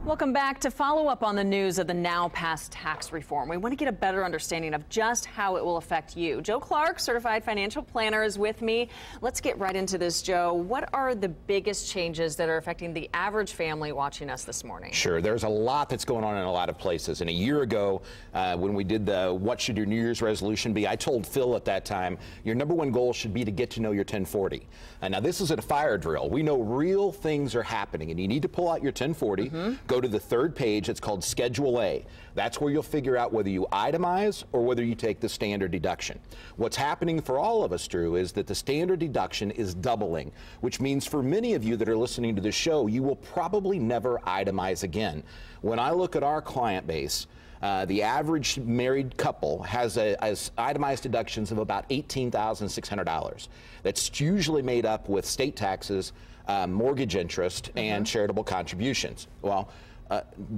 Welcome back. To follow up on the news of the now passed tax reform, we want to get a better understanding of just how it will affect you. Joe Clark, certified financial planner, is with me. Let's get right into this, Joe. What are the biggest changes that are affecting the average family watching us this morning? Sure. There's a lot that's going on in a lot of places. And a year ago, when we did the What Should Your New Year's Resolution Be, I told Phil at that time, your number one goal should be to get to know your 1040. Now, this is a fire drill. We know real things are happening, and you need to pull out your 1040, go to the third page. It's called Schedule A. That's where you'll figure out whether you itemize or whether you take the standard deduction. What's happening for all of us, Drew, is that the standard deduction is doubling, which means for many of you that are listening to this show, you will probably never itemize again. When I look at our client base, the average married couple has itemized deductions of about $18,600. That's usually made up with state taxes, mortgage interest, and charitable contributions. Well,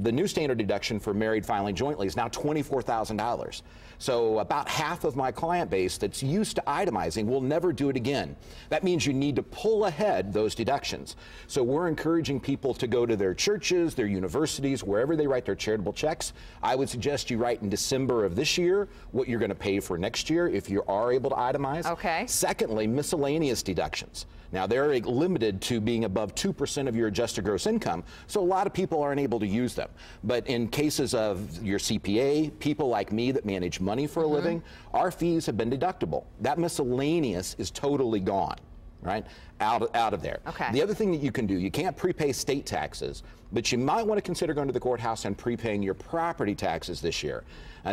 the new standard deduction for married filing jointly is now $24,000. So about half of my client base that's used to itemizing will never do it again. That means you need to pull ahead those deductions. So we're encouraging people to go to their churches, their universities, wherever they write their charitable checks. I would suggest you write in December of this year what you're going to pay for next year if you are able to itemize. Okay. Secondly, miscellaneous deductions. Now, they're limited to being above 2% of your adjusted gross income, so a lot of people aren't able to use them. But in cases of your CPA, people like me that manage money for a living, our fees have been deductible. That miscellaneous is totally gone, right? Out of there. Okay. The other thing that you can do, you can't prepay state taxes, but you might want to consider going to the courthouse and prepaying your property taxes this year.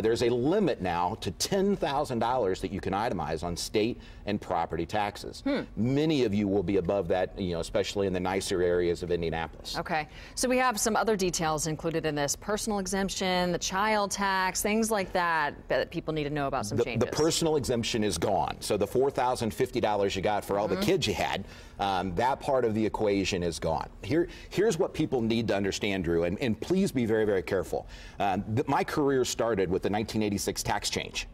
There's a limit now to $10,000 that you can itemize on state and property taxes. Many of you will be above that, especially in the nicer areas of Indianapolis. Okay. So we have some other details included in this: personal exemption, the child tax, things like that people need to know about some changes. The personal exemption is gone. So the $4,050 you got for all the kids you had, that part of the equation is gone. Here's what people need to understand, Drew, and please be very, very careful. My career started with the 1986 tax change.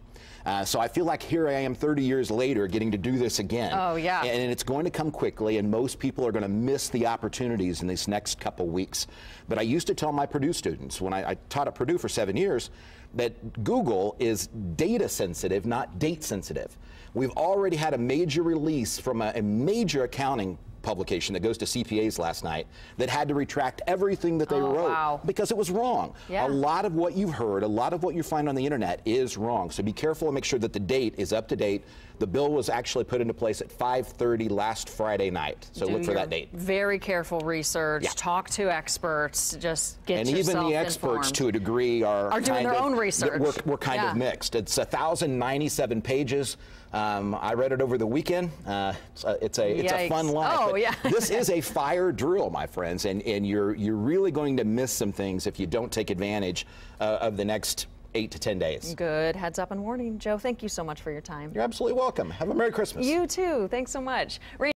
So I feel like here I am 30 years later getting to do this again. Oh, yeah. And it's going to come quickly, and most people are going to miss the opportunities in these next couple weeks. But I used to tell my Purdue students, when I taught at Purdue for 7 years, that Google is data sensitive, not date sensitive. We've already had a major release from a major accounting publication that goes to CPAs last night that had to retract everything that they wrote because it was wrong. Yeah. A lot of what you've heard, a lot of what you find on the internet is wrong. So be careful and make sure that the date is up to date. The bill was actually put into place at 5:30 last Friday night. So look for that date. Very careful research. Yeah. Talk to experts. Just get yourself even the experts, informed. to a degree, are doing their own research. We're kind of mixed. It's 1,097 pages. I read it over the weekend. It's a fun life. Oh, yeah. This is a fire drill, my friends, and you're really going to miss some things if you don't take advantage of the next 8 to 10 days. Good heads up and warning. Joe, thank you so much for your time. You're absolutely welcome. Have a Merry Christmas. You too. Thanks so much.